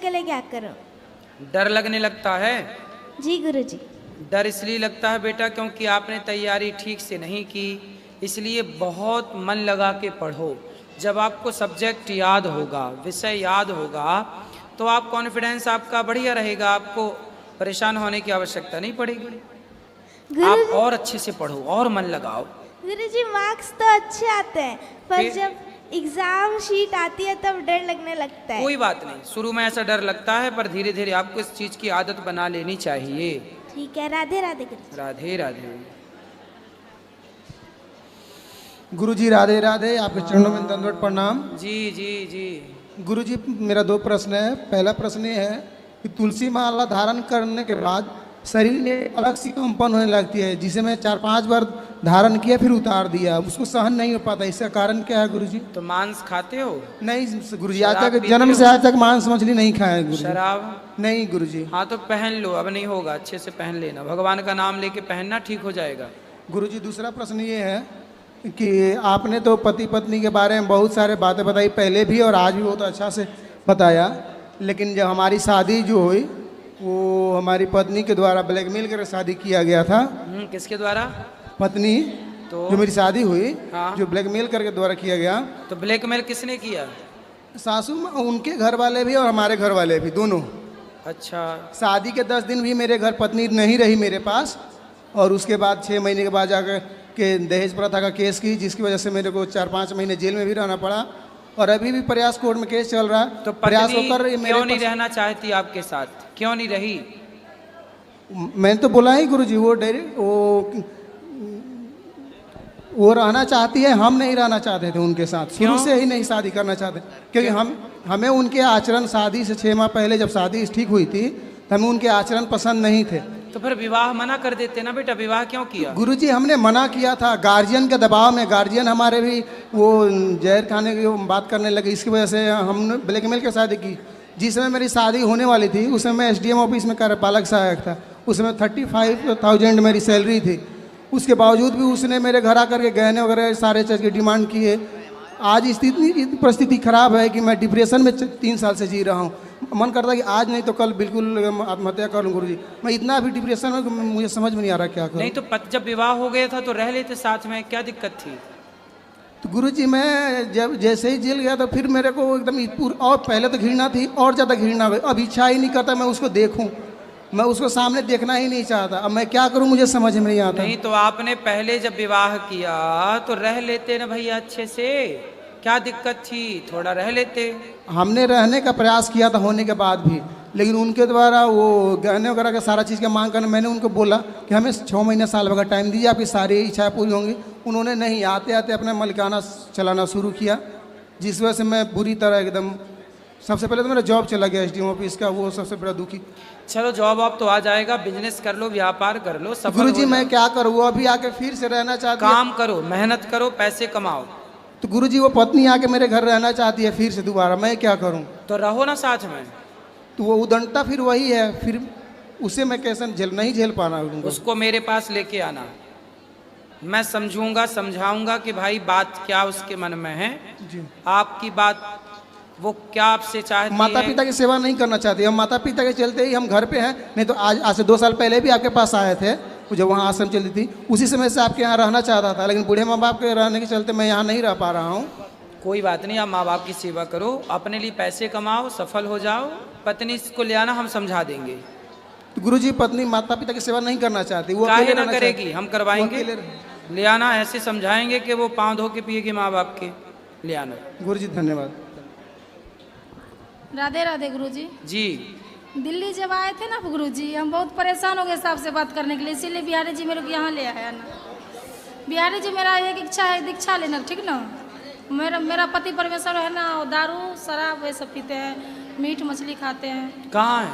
के लिए क्या करूं? डर लगने लगता है? जी गुरुजी। डर इसलिए लगता है बेटा क्योंकि आपने तैयारी ठीक से नहीं की, इसलिए बहुत मन लगा के पढ़ो। जब आपको सब्जेक्ट याद होगा, विषय याद होगा, तो आप कॉन्फिडेंस आपका बढ़िया रहेगा, आपको परेशान होने की आवश्यकता नहीं पड़ेगी। आप और अच्छे से पढ़ो और मन लगाओ। गुरुजी मार्क्स तो अच्छे आते हैं, पर जब एग्जाम शीट आती है तब डर लगने लगता है। कोई बात नहीं, शुरू में ऐसा डर लगता है, पर धीरे धीरे आपको इस चीज की आदत बना लेनी चाहिए। ठीक है, राधे राधे गुरुजी। राधे राधे। गुरुजी राधे राधे, आपके चरणों में दंडवत प्रणाम। जी जी जी। गुरुजी मेरा 2 प्रश्न है। पहला प्रश्न ये है कि तुलसी माला धारण करने के बाद शरीर में अलग सी कंपन होने लगती है, जिसे मैं 4-5 बार धारण किया फिर उतार दिया, उसको सहन नहीं हो पाता। इसका कारण क्या है गुरुजी? तो मांस खाते हो? नहीं गुरुजी, आज तक जन्म से आज तक मांस मछली नहीं खाया गुरुजी। शराब? नहीं गुरुजी। हाँ तो पहन लो, अब नहीं होगा, अच्छे से पहन लेना, भगवान का नाम लेके पहनना, ठीक हो जाएगा। गुरुजी दूसरा प्रश्न ये है कि आपने तो पति पत्नी के बारे में बहुत सारे बातें बताई, पहले भी और आज भी बहुत अच्छा से बताया, लेकिन जब हमारी शादी जो हुई वो हमारी पत्नी के द्वारा ब्लैकमेल कर शादी किया गया था। किसके द्वारा? पत्नी तो जो मेरी शादी हुई, हाँ। जो ब्लैकमेल करके द्वारा किया गया। तो ब्लैकमेल किसने किया? सासू माँ, उनके घर वाले भी और हमारे घर वाले भी, दोनों। अच्छा। शादी के 10 दिन भी मेरे घर पत्नी नहीं रही मेरे पास, और उसके बाद 6 महीने के बाद जाकर के दहेज प्रथा का केस की, जिसकी वजह से मेरे को 4-5 महीने जेल में भी रहना पड़ा, और अभी भी प्रयास कोर्ट में केस चल रहा है। तो प्रयास पत्नी होकर क्यों नहीं रहना चाहती आपके साथ? क्यों नहीं रही? मैंने तो बोला ही गुरुजी, वो रहना चाहती है, हम नहीं रहना चाहते थे उनके साथ, शुरू से ही नहीं शादी करना चाहते, क्योंकि हमें उनके आचरण, शादी से 6 माह पहले जब शादी ठीक हुई थी तो हमें उनके आचरण पसंद नहीं थे। तो फिर विवाह मना कर देते ना बेटा, विवाह क्यों किया? गुरुजी हमने मना किया था, गार्जियन के दबाव में। गार्जियन हमारे भी वो जहर खाने की बात करने लगे, इसकी वजह से हमने ब्लैकमेल के शादी की। जिस समय मेरी शादी होने वाली थी उस समय मैं SDM ऑफिस में कार्यपालक सहायक था, उस समय 35,000 मेरी सैलरी थी। उसके बावजूद भी उसने मेरे घर आकर के गहने वगैरह सारे चीज़ की डिमांड किए। आज स्थिति परिस्थिति खराब है कि मैं डिप्रेशन में 3 साल से जी रहा हूँ। मन करता है कि आज नहीं तो कल बिल्कुल आत्महत्या कर लूँ गुरुजी। मैं इतना भी डिप्रेशन में, मुझे समझ में नहीं आ रहा क्या करूँ। नहीं तो जब विवाह हो गया था तो रह लेते साथ में, क्या दिक्कत थी? तो गुरुजी मैं जब जैसे ही जेल गया तो फिर मेरे को एकदम और पहले तो घृणा थी और ज़्यादा घृणा हुई। अब इच्छा ही नहीं करता मैं उसको देखूं, मैं उसको सामने देखना ही नहीं चाहता। अब मैं क्या करूं, मुझे समझ में नहीं आता। नहीं तो आपने पहले जब विवाह किया तो रह लेते ना भैया अच्छे से, क्या दिक्कत थी? थोड़ा रह लेते। हमने रहने का प्रयास किया था होने के बाद भी, लेकिन उनके द्वारा वो गहने वगैरह का सारा चीज़ का मांग करना। मैंने उनको बोला कि हमें 6 महीने साल भर का टाइम दीजिए, आपकी सारी इच्छाएं पूरी होंगी। उन्होंने नहीं, आते आते अपना मलिकाना चलाना शुरू किया, जिस वजह से मैं बुरी तरह एकदम, सबसे पहले तो मेरा जॉब चला गया SDM ऑफिस का, वो सबसे बड़ा दुखी। चलो जॉब आप तो आ जाएगा, बिजनेस कर लो, व्यापार कर लो, सफल गुरुजी हो मैं जाओ। क्या करूँ, वो अभी आके फिर से रहना चाहती है। काम करो, मेहनत करो, पैसे कमाओ। तो गुरुजी वो पत्नी आके मेरे घर रहना चाहती है फिर से दोबारा, मैं क्या करूं? तो रहो ना साथ में। तो वो उदंडता फिर वही है, फिर उसे मैं कैसे नहीं झेल पाना उनको। उसको मेरे पास लेके आना, मैं समझूंगा, समझाऊंगा कि भाई बात क्या उसके मन में है, आपकी बात वो क्या आपसे चाहती है। माता पिता की सेवा नहीं करना चाहती, हम माता पिता के चलते ही हम घर पे हैं। नहीं तो आज से 2 साल पहले भी आपके पास आए थे, जब वहाँ आश्रम चलती थी, उसी समय से आपके यहाँ रहना चाहता था, लेकिन बूढ़े माँ बाप के रहने के चलते मैं यहाँ नहीं रह पा रहा हूँ। कोई बात नहीं, आप माँ बाप की सेवा करो, अपने लिए पैसे कमाओ, सफल हो जाओ, पत्नी को ले आना, हम समझा देंगे। तो गुरुजी पत्नी माता पिता की सेवा नहीं करना चाहती, वो काहे अकेले ना रहना करेगी, चाहती। हम करवाएंगे। वो ले आना, ऐसे समझाएंगे कि वो पाँव धो के पिएगी माँ बाप के, ले आना। गुरुजी धन्यवाद। राधे राधे गुरुजी। जी। दिल्ली जब आए थे ना गुरुजी, हम बहुत परेशान हो गए साहब से बात करने के लिए, इसीलिए बिहारी जी मेरे को यहाँ ले आया ना। बिहारी जी मेरा एक इच्छा है, दीक्षा लेना, ठीक ना। मेरा पति परमेश्वर है ना, वो दारू शराब ये सब पीते हैं, मीट मछली खाते हैं। कहाँ है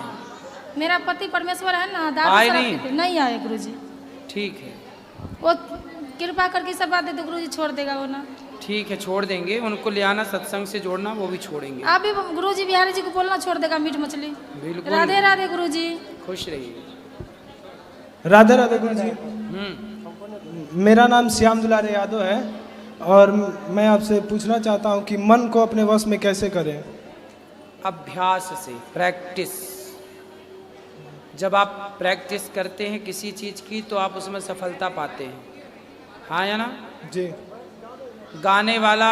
मेरा पति परमेश्वर है ना, दारू शराब पीते नहीं आए गुरुजी। ठीक है, वो कृपा करके सब बात दे दो गुरुजी, छोड़ देगा वो ना। ठीक है, छोड़ देंगे, उनको ले आना, सत्संग से जोड़ना, वो भी छोड़ेंगे। आप भी गुरुजी बिहारी जी को बोलना छोड़ देगा मीट मछली। बिल्कुल। राधे राधे गुरुजी। खुश रहिए। राधे राधे गुरुजी। मेरा नाम श्याम दुलारे यादव है और मैं आपसे पूछना चाहता हूँ कि मन को अपने वश में कैसे करें। अभ्यास से, प्रैक्टिस। जब आप प्रैक्टिस करते हैं किसी चीज़ की तो आप उसमें सफलता पाते हैं, हाँ या ना? जी गाने वाला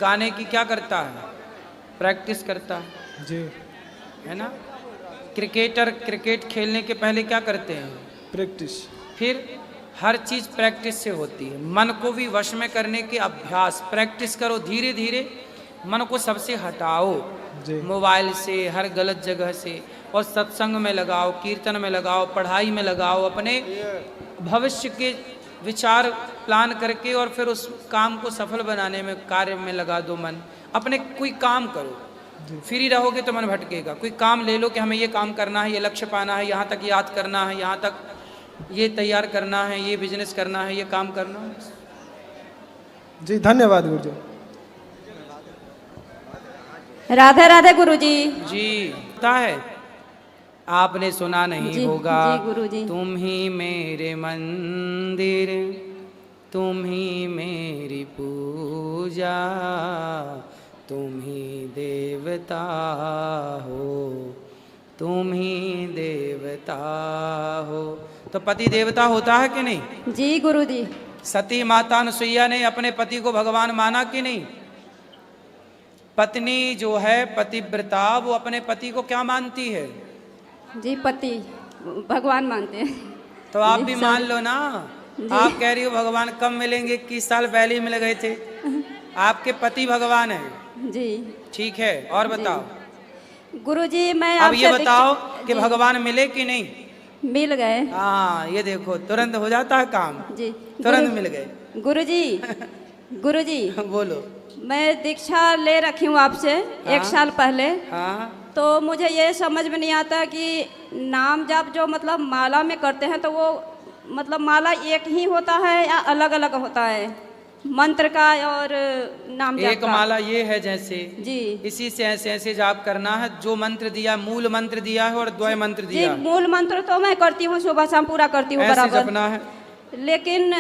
गाने की क्या करता है? प्रैक्टिस करता है, जी। है ना? क्रिकेटर क्रिकेट खेलने के पहले क्या करते हैं? प्रैक्टिस। फिर हर चीज़ प्रैक्टिस से होती है। मन को भी वश में करने के अभ्यास, प्रैक्टिस करो, धीरे धीरे मन को सबसे हटाओ, जी। मोबाइल से, हर गलत जगह से, और सत्संग में लगाओ, कीर्तन में लगाओ, पढ़ाई में लगाओ, अपने भविष्य के विचार प्लान करके और फिर उस काम को सफल बनाने में, कार्य में लगा दो मन। अपने कोई काम करो, फ्री रहोगे तो मन भटकेगा। कोई काम ले लो कि हमें ये काम करना है, ये लक्ष्य पाना है, यहाँ तक याद करना है, यहाँ तक ये तैयार करना है, ये बिजनेस करना है, ये काम करना है। जी धन्यवाद गुरु जी। राधे राधे गुरुजी। जी पता है, आपने सुना नहीं जी, होगा, जी गुरुजी। तुम ही मेरे मंदिर, तुम ही मेरी पूजा, तुम ही देवता हो, तुम ही देवता हो। तो पति देवता होता है कि नहीं? जी गुरुजी। सती माता अनुसुईया ने अपने पति को भगवान माना कि नहीं? पत्नी जो है पतिव्रता, वो अपने पति को क्या मानती है? जी पति भगवान मानते हैं। तो आप जी, भी सब- मान लो ना। आप कह रही हो भगवान कब मिलेंगे, 21 साल पहले ही मिल गए थे। आपके पति भगवान है। जी ठीक है, और बताओ। गुरुजी मैं अब आपसे ये बताओ कि जी, भगवान मिले कि नहीं? मिल गए। हाँ, ये देखो तुरंत हो जाता है काम, जी तुरंत मिल गए। गुरुजी। गुरुजी बोलो। मैं दीक्षा ले रखी हूँ आपसे हाँ। 1 साल पहले। हाँ, तो मुझे ये समझ में नहीं आता कि नाम जाप जो मतलब माला में करते हैं तो वो मतलब माला एक ही होता है या अलग अलग होता है, मंत्र का और नाम जाप एक का? माला ये है जैसे, जी इसी से ऐसे ऐसे जाप करना है। जो मंत्र दिया, मूल मंत्र दिया है और द्वय मंत्र जी दिया, मूल मंत्र तो मैं करती हूँ, सुबह शाम पूरा करती हूँ ऐसे बराबर। जपना है। लेकिन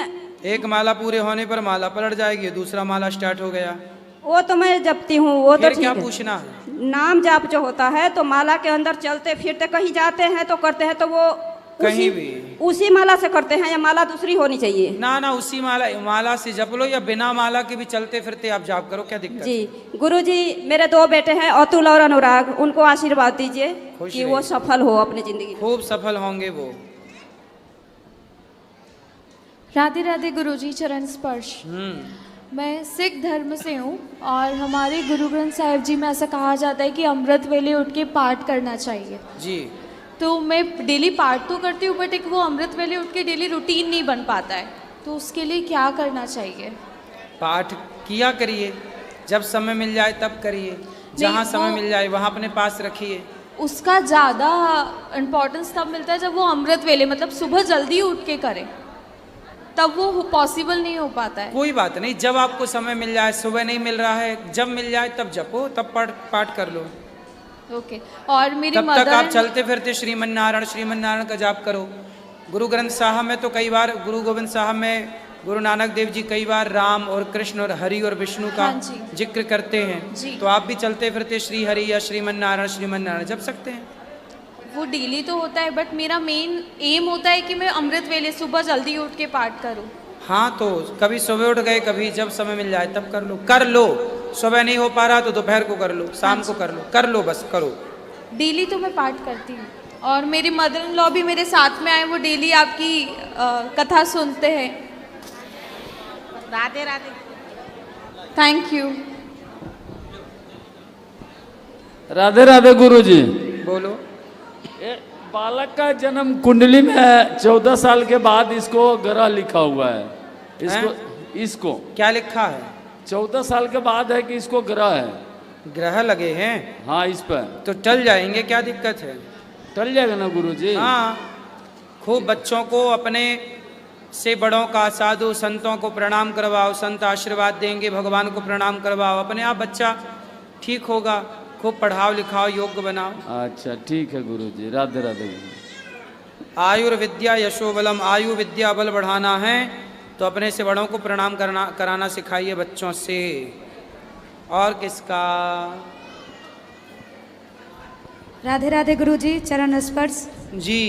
एक माला पूरे होने पर माला पलट जाएगी, दूसरा माला स्टार्ट हो गया, वो तो मैं जपती हूँ, वो तो फिर ठीक क्या है। पूछना है? नाम जाप जो होता है तो माला के अंदर चलते फिरते कहीं जाते हैं तो करते हैं, तो वो कहीं भी उसी माला से करते हैं या माला दूसरी होनी चाहिए? ना ना, उसी माला से जप लो, या बिना माला के भी चलते फिरते आप जाप करो, क्या दिक्कत? जी गुरुजी, मेरे 2 बेटे हैं अतुल और अनुराग, उनको आशीर्वाद दीजिए खुश कि रहिए। वो सफल हो अपनी जिंदगी में। खूब सफल होंगे वो। राधे राधे गुरुजी, चरण स्पर्श। मैं सिख धर्म से हूँ और हमारे गुरु ग्रंथ साहिब जी में ऐसा कहा जाता है कि अमृत वेले उठ के पाठ करना चाहिए। जी, तो मैं डेली पाठ तो करती हूँ, बट एक वो अमृत वेले उठ के डेली रूटीन नहीं बन पाता है, तो उसके लिए क्या करना चाहिए? पाठ किया करिए, जब समय मिल जाए तब करिए, जहाँ समय मिल जाए वहाँ अपने पास रखिए। उसका ज़्यादा इम्पोर्टेंस तब मिलता है जब वो अमृत वेले, मतलब सुबह जल्दी उठ के करें, तब वो पॉसिबल नहीं हो पाता है। कोई बात नहीं, जब आपको समय मिल जाए, सुबह नहीं मिल रहा है, जब मिल जाए तब जपो, तब पाठ कर लो। ओके। और मेरी तब तक आप मदर, चलते फिरते श्रीमन नारायण का जाप करो। गुरु ग्रंथ साहब में तो कई बार, गुरु गोविंद साहब में गुरु नानक देव जी कई बार राम और कृष्ण और हरि और विष्णु का हाँ जी। जिक्र करते हैं, जी। तो आप भी चलते फिरते श्री हरि या श्रीमन नारायण जप सकते हैं। वो डेली तो होता है, बट मेरा मेन एम होता है कि मैं अमृत वेले सुबह जल्दी उठ के पाठ करूं। हाँ, तो कभी सुबह उठ गए, कभी जब समय मिल जाए तब कर लो। सुबह नहीं हो पा रहा तो दोपहर को कर लो, शाम को कर लो, बस करो। डेली तो मैं पाठ करती हूँ, और मेरे मदर इन लॉ भी मेरे साथ में आए, वो डेली आपकी कथा सुनते हैं। राधे राधे। Thank you. राधे राधे गुरुजी। बोलो। बालक का जन्म कुंडली में है, 14 साल के बाद इसको ग्रह लिखा हुआ है। इसको क्या लिखा है? 14 साल के बाद है कि इसको ग्रह है। ग्रह लगे हैं? हाँ, इस पर तो टल जाएंगे, क्या दिक्कत है? टल जाएगा ना गुरुजी? हाँ, खूब बच्चों को अपने से बड़ों का, साधु संतों को प्रणाम करवाओ, संत आशीर्वाद देंगे, भगवान को प्रणाम करवाओ, अपने आप बच्चा ठीक होगा। खूब पढ़ाओ लिखाओ, योग्य बनाओ। अच्छा ठीक है गुरुजी, राधे राधे गुरुजी। आयुर्विद्या यशोबलम, आयु विद्या बल बढ़ाना है तो अपने से बड़ों को प्रणाम कराना सिखाइए बच्चों से। और किसका? राधे राधे गुरुजी, चरण स्पर्श। जी।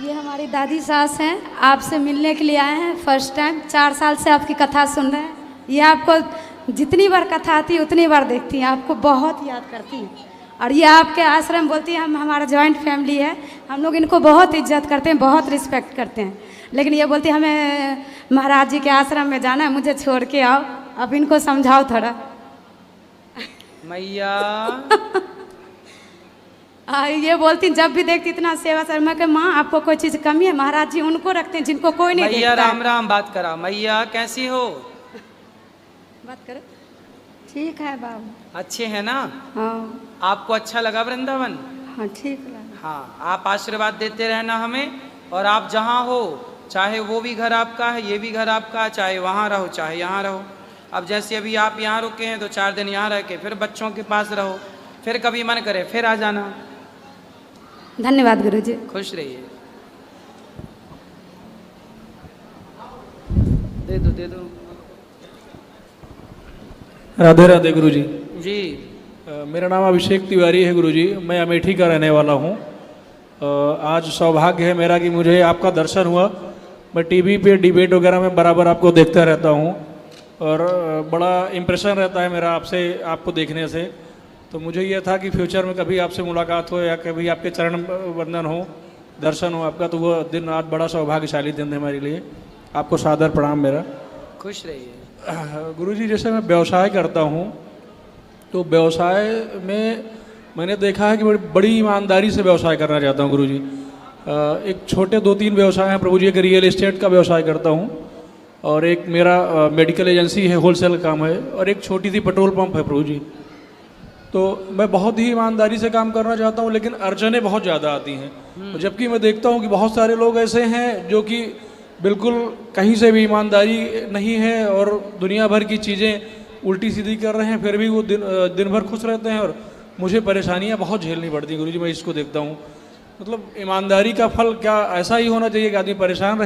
ये हमारी दादी सास हैं, आपसे मिलने के लिए आए हैं फर्स्ट टाइम। 4 साल से आपकी कथा सुन रहे हैं। ये आपको जितनी बार कथा आती है उतनी बार देखती हैं, आपको बहुत याद करती हैं। और ये आपके आश्रम बोलती है, हम हमारा जॉइंट फैमिली है, हम लोग इनको बहुत इज्जत करते हैं, बहुत रिस्पेक्ट करते हैं। लेकिन ये बोलती हमें महाराज जी के आश्रम में जाना है, मुझे छोड़ के आओ। अब इनको समझाओ थोड़ा। मैया ये बोलती जब भी देखती इतना सेवा सर। मैं माँ आपको कोई चीज़ कमी है, महाराज जी उनको रखते हैं जिनको कोई नहीं मैया देखता है। राम राम बात करा। मैया कैसी हो? बात करो। ठीक है बाबू। अच्छे हैं ना? हाँ आपको अच्छा लगा वृंदावन? हाँ ठीक लगा। हाँ, आप आशीर्वाद देते रहना हमें। और आप जहाँ हो, चाहे वो भी घर आपका है, ये भी घर आपका है, चाहे वहाँ रहो चाहे यहाँ रहो। अब जैसे अभी आप यहाँ रुके हैं तो 4 दिन यहाँ रह के फिर बच्चों के पास रहो, फिर कभी मन करे फिर आ जाना। धन्यवाद गुरुजी। खुश रहिए। दे दो दे दो। राधे राधे गुरुजी। जी। मेरा नाम अभिषेक तिवारी है गुरुजी, मैं अमेठी का रहने वाला हूँ। आज सौभाग्य है मेरा कि मुझे आपका दर्शन हुआ। मैं टीवी पे डिबेट वगैरह में बराबर आपको देखता रहता हूँ और बड़ा इम्प्रेशन रहता है मेरा आपसे, आपको देखने से। तो मुझे ये था कि फ्यूचर में कभी आपसे मुलाकात हो या कभी आपके चरण वंदन हो, दर्शन हो आपका, तो वो दिन आज बड़ा सौभाग्यशाली दिन है हमारे लिए। आपको सादर प्रणाम मेरा। खुश रहिए। गुरुजी, जैसे मैं व्यवसाय करता हूँ तो व्यवसाय में मैंने देखा है कि बड़ी ईमानदारी से व्यवसाय करना चाहता हूँ गुरुजी। एक छोटे 2-3 व्यवसाय हैं प्रभु जी। एक रियल एस्टेट का व्यवसाय करता हूँ और एक मेरा मेडिकल एजेंसी है, होलसेल काम है, और एक छोटी सी पेट्रोल पंप है प्रभु जी। तो मैं बहुत ही ईमानदारी से काम करना चाहता हूँ, लेकिन अर्जनें बहुत ज़्यादा आती हैं। जबकि मैं देखता हूँ कि बहुत सारे लोग ऐसे हैं जो कि बिल्कुल कहीं से भी ईमानदारी नहीं है और दुनिया भर की चीज़ें उल्टी सीधी कर रहे हैं, फिर भी वो दिन भर खुश रहते हैं और मुझे परेशानियाँ बहुत झेलनी पड़ती हैं गुरुजी। मैं इसको देखता हूँ। मतलब ईमानदारी का फल क्या ऐसा ही होना चाहिए कि आदमी परेशान रहे?